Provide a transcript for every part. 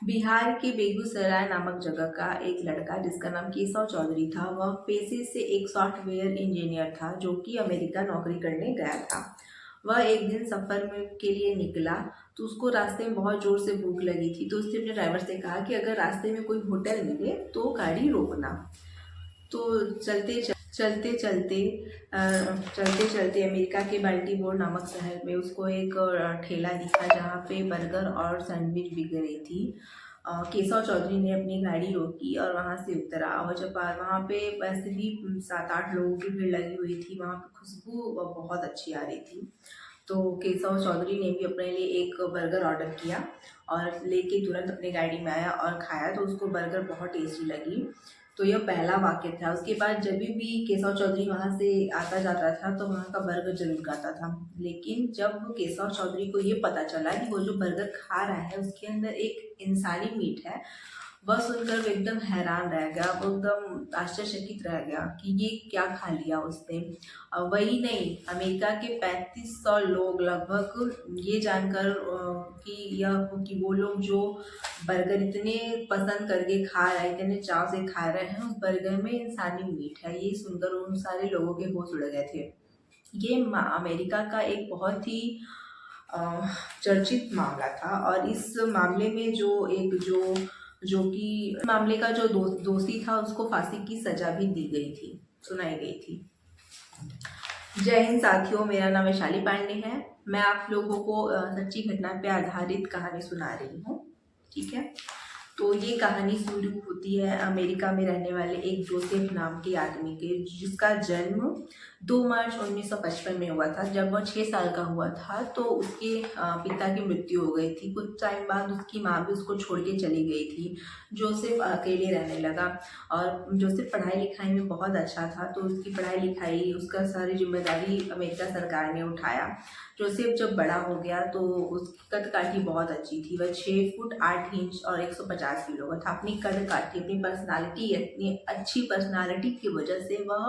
बिहार के बेगूसराय नामक जगह का एक लड़का जिसका नाम केशव चौधरी था, वह पेशे से एक सॉफ्टवेयर इंजीनियर था जो कि अमेरिका नौकरी करने गया था। वह एक दिन सफ़र में के लिए निकला तो उसको रास्ते में बहुत ज़ोर से भूख लगी थी। तो उसने अपने ड्राइवर से कहा कि अगर रास्ते में कोई होटल मिले तो गाड़ी रोकना। तो चलते चलते अमेरिका के बाल्टीमोर नामक शहर में उसको एक ठेला दिखा जहाँ पे बर्गर और सैंडविच बिक रही थी। केशव चौधरी ने अपनी गाड़ी रोकी और वहाँ से उतरा। और जब वहाँ पे वैसे भी 7-8 लोगों की भीड़ लगी हुई थी, वहाँ पे खुशबू बहुत अच्छी आ रही थी। तो केशव चौधरी ने भी अपने लिए एक बर्गर ऑर्डर किया और लेके तुरंत अपनी गाड़ी में आया और खाया। तो उसको बर्गर बहुत टेस्टी लगी। तो यह पहला वाक्य था। उसके बाद जब भी केशव चौधरी वहाँ से आता जाता था तो वहाँ का बर्गर जरूर खाता था। लेकिन जब केशव चौधरी को ये पता चला कि वो जो बर्गर खा रहा है उसके अंदर एक इंसानी मीट है, वह सुनकर वो एकदम हैरान रह गया। वो एकदम आश्चर्यचकित रह गया कि ये क्या खा लिया उसने। वही नहीं, अमेरिका के 3500 लोग लगभग ये जानकर कि वो लोग जो बर्गर इतने पसंद करके खा रहे हैं, इतने चाव से खा रहे हैं, उस बर्गर में इंसानी मीट है, ये सुनकर उन सारे लोगों के होश उड़ गए थे। ये अमेरिका का एक बहुत ही चर्चित मामला था। और इस मामले में जो कि मामले का जो दोषी था उसको फांसी की सजा भी दी गई थी, सुनाई गई थी। जय हिंद साथियों, मेरा नाम वैशाली पांडे है। मैं आप लोगों को सच्ची घटना पे आधारित कहानी सुना रही हूँ। ठीक है, तो ये कहानी शुरू होती है अमेरिका में रहने वाले एक जोसेफ नाम के आदमी के, जिसका जन्म 2 मार्च 1955 में हुआ था। जब वह 6 साल का हुआ था तो उसके पिता की मृत्यु हो गई थी। कुछ टाइम बाद उसकी माँ भी उसको छोड़ के चली गई थी। जोसेफ अकेले रहने लगा और जोसेफ पढ़ाई लिखाई में बहुत अच्छा था, तो उसकी पढ़ाई लिखाई, उसका सारी जिम्मेदारी अमेरिका सरकार ने उठाया। जोसेफ जब बड़ा हो गया तो उसकी कद काठी बहुत अच्छी थी। वह 6 फुट 8 इंच और 150 किलो का था। अपनी कद काठी, अपनी पर्सनालिटी, इतनी अच्छी पर्सनालिटी की वजह से वह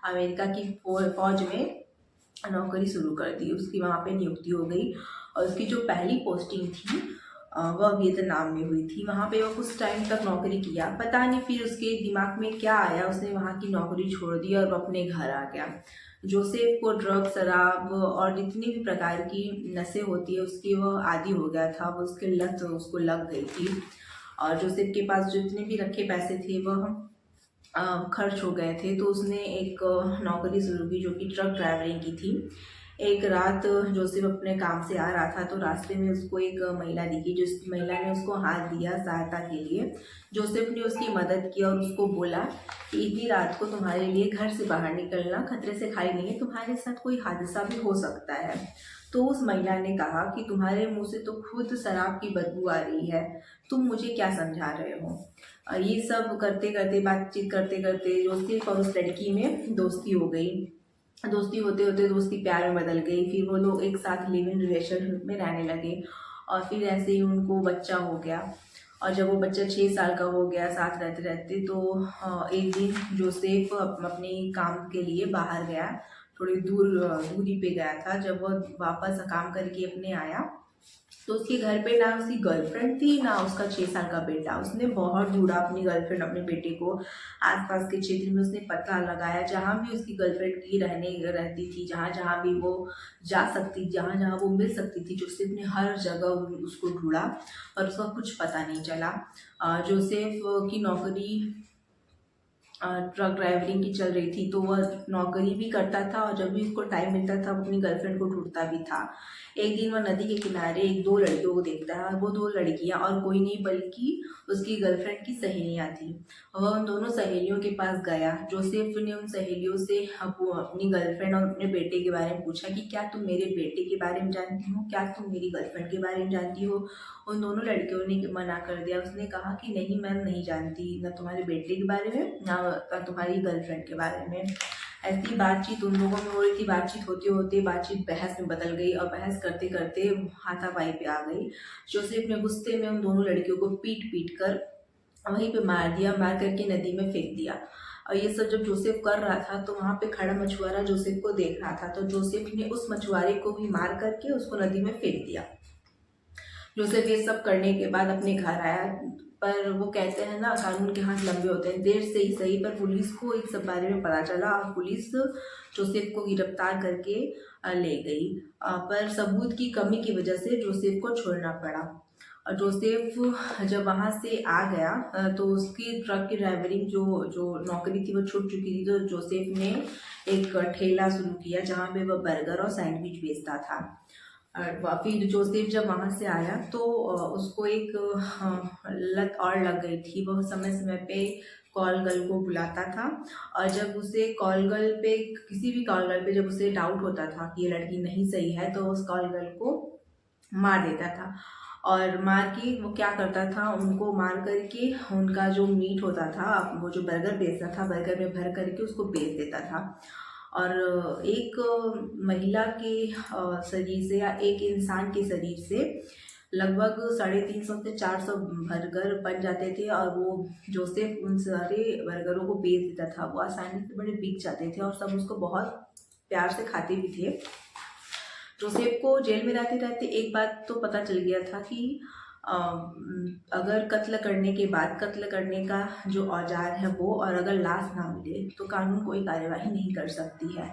अमेरिका की फौज में नौकरी शुरू कर दी। उसकी वहाँ पे नियुक्ति हो गई और उसकी जो पहली पोस्टिंग थी वह वियतनाम में हुई थी। वहाँ पे वो कुछ टाइम तक नौकरी किया। पता नहीं फिर उसके दिमाग में क्या आया, उसने वहाँ की नौकरी छोड़ दी और वो अपने घर आ गया। जोसेफ को ड्रग, शराब और जितनी भी प्रकार की नशे होती है उसकी वह आदी हो गया था। वो उसके लत उसको लग गई थी और जोसेफ के पास जितने भी रखे पैसे थे वह खर्च हो गए थे। तो उसने एक नौकरी शुरू की जो कि ट्रक ड्राइवरिंग की थी। एक रात जोसेफ अपने काम से आ रहा था तो रास्ते में उसको एक महिला दिखी। जिस महिला ने उसको हाथ दिया सहायता के लिए। जोसेफ ने उसकी मदद की और उसको बोला कि इतनी रात को तुम्हारे लिए घर से बाहर निकलना खतरे से खाली नहीं है, तुम्हारे साथ कोई हादसा भी हो सकता है। तो उस महिला ने कहा कि तुम्हारे मुंह से तो खुद शराब की बदबू आ रही है, तुम मुझे क्या समझा रहे हो। ये सब करते करते, बातचीत करते करते जोसेफ और उस लड़की में दोस्ती हो गई। दोस्ती होते होते दोस्ती प्यार में बदल गई। फिर वो लोग एक साथ लिव इन रिलेशनशिप में रहने लगे और फिर ऐसे ही उनको बच्चा हो गया। और जब वो बच्चा 6 साल का हो गया साथ रहते रहते, तो एक दिन जोसेफ अपने काम के लिए बाहर गया, थोड़ी दूरी पे गया था। जब वो वापस काम करके अपने आया तो उसके घर पे ना उसकी गर्लफ्रेंड थी ना उसका 6 साल का बेटा। उसने बहुत ढूंढा अपनी गर्लफ्रेंड, अपने बेटे को। आसपास के क्षेत्र में उसने पता लगाया, जहाँ भी उसकी गर्लफ्रेंड की रहती थी, जहाँ जहाँ भी वो जा सकती, जहाँ जहाँ वो मिल सकती थी, जोसेफ ने हर जगह उसको ढूंढा पर उसका कुछ पता नहीं चला। जोसेफ की नौकरी ट्रक ड्राइवरिंग की चल रही थी, तो वह नौकरी भी करता था और जब भी उसको टाइम मिलता था वो अपनी गर्लफ्रेंड को ढूंढता भी था। एक दिन वह नदी के किनारे 2 लड़कियों को देखता है। वो 2 लड़कियां और कोई नहीं बल्कि उसकी गर्लफ्रेंड की सहेलियां थी। वह उन दोनों सहेलियों के पास गया। जोसेफ ने उन सहेलियों से अपनी गर्लफ्रेंड और अपने बेटे के बारे में पूछा कि क्या तुम मेरे बेटे के बारे में जानती हो, क्या तुम मेरी गर्लफ्रेंड के बारे में जानती हो। उन दोनों लड़कियों ने मना कर दिया। उसने कहा कि नहीं, मैं नहीं जानती, न तुम्हारे बेटे के बारे में ना तुम्हारी गर्लफ्रेंड के बारे में। ऐसी बातचीत उन लोगों में हो रही थी। बातचीत होते होते बातचीत बहस में बदल गई और बहस करते करते हाथापाई पे आ गई। जोसेफ ने गुस्से में उन दोनों लड़कियों को पीट पीट कर वहीं पे मार दिया, मार करके नदी में फेंक दिया। और ये सब जब जोसेफ कर रहा था तो वहाँ पे खड़ा मछुआरा जोसेफ को देख रहा था। तो जोसेफ ने उस मछुआरे को भी मार करके उसको नदी में फेंक दिया। जोसेफ ये सब करने के बाद अपने घर आया, पर वो कहते हैं ना कानून के हाथ लंबे होते हैं, देर से ही सही पर पुलिस को इस सब बारे में पता चला और पुलिस जोसेफ को गिरफ्तार करके ले गई। पर सबूत की कमी की वजह से जोसेफ को छोड़ना पड़ा। और जोसेफ जब वहाँ से आ गया तो उसकी ट्रक की ड्राइवरिंग जो जो नौकरी थी वो छूट चुकी थी, तो जोसेफ ने एक ठेला शुरू किया जहाँ पे वह बर्गर और सैंडविच बेचता था। और फिर जोसेफ जब वहाँ से आया तो उसको एक लत और लग गई थी। वह समय समय पे कॉल गर्ल को बुलाता था और जब उसे कॉल गर्ल पे किसी भी कॉल गर्ल पे जब उसे डाउट होता था कि ये लड़की नहीं सही है तो उस कॉल गर्ल को मार देता था। और मार के वो क्या करता था, उनको मार करके उनका जो मीट होता था, वो जो बर्गर बेचता था, बर्गर में भर करके उसको बेच देता था। और एक महिला के शरीर से या एक इंसान के शरीर से लगभग 350 से 400 बर्गर बन जाते थे और वो जोसेफ उन सारे बर्गरों को बेच देता था। वो आसानी से बड़े बिक जाते थे और सब उसको बहुत प्यार से खाते भी थे। जोसेफ को जेल में रहते रहते एक बात तो पता चल गया था कि अगर कत्ल करने के बाद कत्ल करने का जो औजार है वो, और अगर लाश ना मिले तो कानून कोई कार्यवाही नहीं कर सकती है।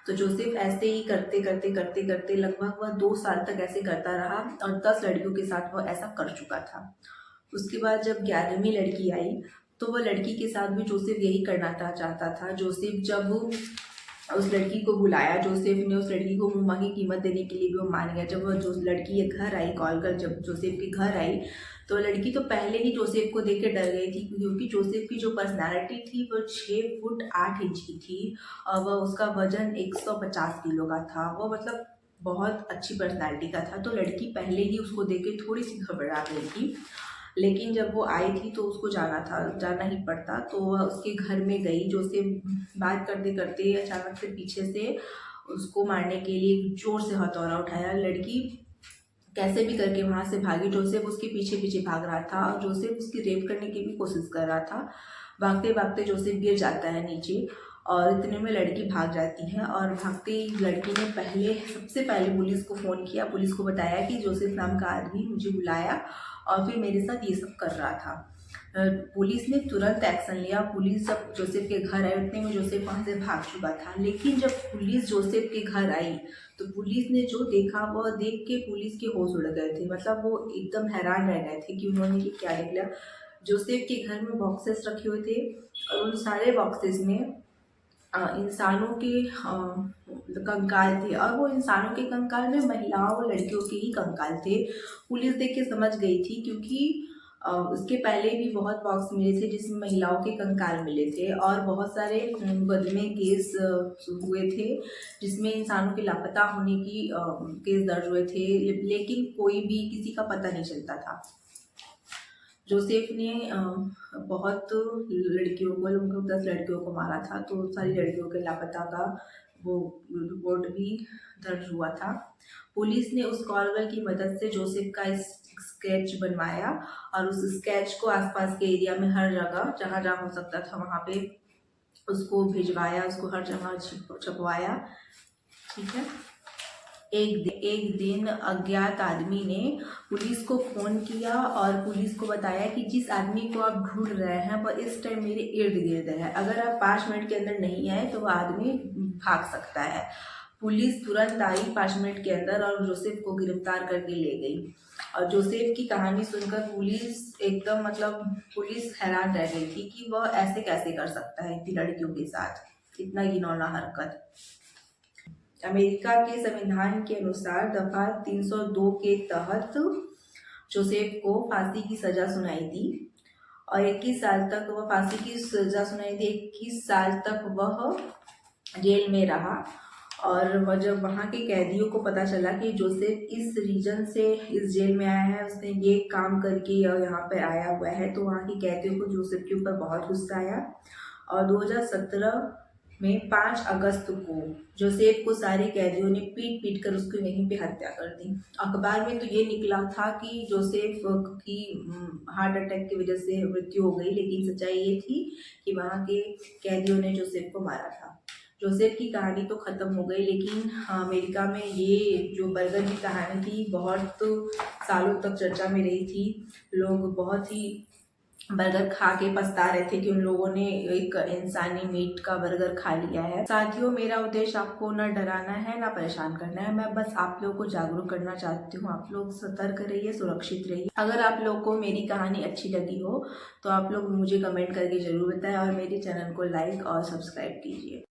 तो जोसेफ ऐसे ही करते करते करते करते लगभग वह 2 साल तक ऐसे करता रहा और 10 लड़कियों के साथ वह ऐसा कर चुका था। उसके बाद जब 11वीं लड़की आई तो वह लड़की के साथ भी जोसेफ यही करना चाहता था। जोसेफ जब उस लड़की को बुलाया, जोसेफ ने उस लड़की को मुँह मांगी कीमत देने के लिए भी वो मान गया। जब वह जो लड़की ये घर आई, कॉल कर जब जोसेफ के घर आई तो लड़की तो पहले ही जोसेफ को देख के डर गई थी, क्योंकि जोसेफ की जो पर्सनालिटी थी वो 6 फुट 8 इंच की थी और वह उसका वजन 150 किलो का था। वो मतलब बहुत अच्छी पर्सनालिटी का था। तो लड़की पहले ही उसको देख के थोड़ी सी घबरा गई थी, लेकिन जब वो आई थी तो उसको जाना ही पड़ता। तो वह उसके घर में गई। जोसेफ बात करते करते अचानक से पीछे से उसको मारने के लिए जोर से हथौड़ा उठाया। लड़की कैसे भी करके वहाँ से भागी। जोसेफ उसके पीछे पीछे भाग रहा था और जोसेफ उसकी रेप करने की भी कोशिश कर रहा था। भागते भागते जोसेफ गिर जाता है नीचे और इतने में लड़की भाग जाती है और भागती लड़की ने सबसे पहले पुलिस को फ़ोन किया। पुलिस को बताया कि जोसेफ नाम का आदमी मुझे बुलाया और फिर मेरे साथ ये सब कर रहा था। पुलिस ने तुरंत एक्शन लिया। पुलिस जब जोसेफ के घर आई उतने में जोसेफ वहाँ से भाग चुका था। लेकिन जब पुलिस जोसेफ के घर आई तो पुलिस ने जो देखा वह देख के पुलिस के होश उड़ गए थे। मतलब वो एकदम हैरान रह गए थे कि उन्होंने ये क्या देख लिया। जोसेफ के घर में बॉक्सेस रखे हुए थे और उन सारे बॉक्सेस में इंसानों के कंकाल थे और वो इंसानों के कंकाल में महिलाओं और लड़कियों के ही कंकाल थे। पुलिस देख के समझ गई थी, क्योंकि उसके पहले भी बहुत बॉक्स मिले थे जिसमें महिलाओं के कंकाल मिले थे और बहुत सारे मुकदमे केस हुए थे जिसमें इंसानों के लापता होने की केस दर्ज हुए थे, लेकिन कोई भी किसी का पता नहीं चलता था। जोसेफ ने बहुत लड़कियों को, लगभग 10 लड़कियों को मारा था, तो सारी लड़कियों के लापता का वो रिपोर्ट भी दर्ज हुआ था। पुलिस ने उस कॉलर की मदद से जोसेफ का स्केच बनवाया और उस स्केच को आसपास के एरिया में हर जगह जहाँ जहाँ हो सकता था वहाँ पे उसको भिजवाया, उसको हर जगह छपवाया। ठीक है। एक दिन अज्ञात आदमी ने पुलिस को फ़ोन किया और पुलिस को बताया कि जिस आदमी को आप ढूंढ रहे हैं वह इस टाइम मेरे इर्द गिर्द है। अगर आप 5 मिनट के अंदर नहीं आए तो वह आदमी भाग सकता है। पुलिस तुरंत आई 5 मिनट के अंदर और जोसेफ को गिरफ्तार करके ले गई। और जोसेफ की कहानी सुनकर पुलिस एकदम, मतलब पुलिस हैरान रह गई थी कि वह ऐसे कैसे कर सकता है इतनी लड़कियों के साथ, इतना घिनौना हरकत। अमेरिका के संविधान के अनुसार दफा 302 के तहत जोसेफ को फांसी की सजा सुनाई थी और 21 साल तक वह फांसी की सजा सुनाई थी। 21 साल तक वह जेल में रहा और वह जब वहाँ के कैदियों को पता चला कि जोसेफ इस रीजन से इस जेल में आया है, उसने ये काम करके यहाँ पर आया हुआ है, तो वहाँ के कैदियों को जोसेफ के ऊपर बहुत गुस्सा आया और 2017 में 5 अगस्त को जोसेफ को सारे कैदियों ने पीट पीट कर उसकी वहीं पे हत्या कर दी। अखबार में तो ये निकला था कि जोसेफ की हार्ट अटैक की वजह से मृत्यु हो गई, लेकिन सच्चाई ये थी कि वहाँ के कैदियों ने जोसेफ को मारा था। जोसेफ की कहानी तो ख़त्म हो गई, लेकिन अमेरिका में ये जो बर्गर की कहानी थी बहुत सालों तक चर्चा में रही थी। लोग बहुत ही बर्गर खा के पछता रहे थे कि उन लोगों ने एक इंसानी मीट का बर्गर खा लिया है। साथियों, मेरा उद्देश्य आपको न डराना है ना परेशान करना है, मैं बस आप लोगों को जागरूक करना चाहती हूँ। आप लोग सतर्क रहिए, सुरक्षित रहिए। अगर आप लोग को मेरी कहानी अच्छी लगी हो तो आप लोग मुझे कमेंट करके ज़रूर बताएं और मेरे चैनल को लाइक और सब्सक्राइब कीजिए।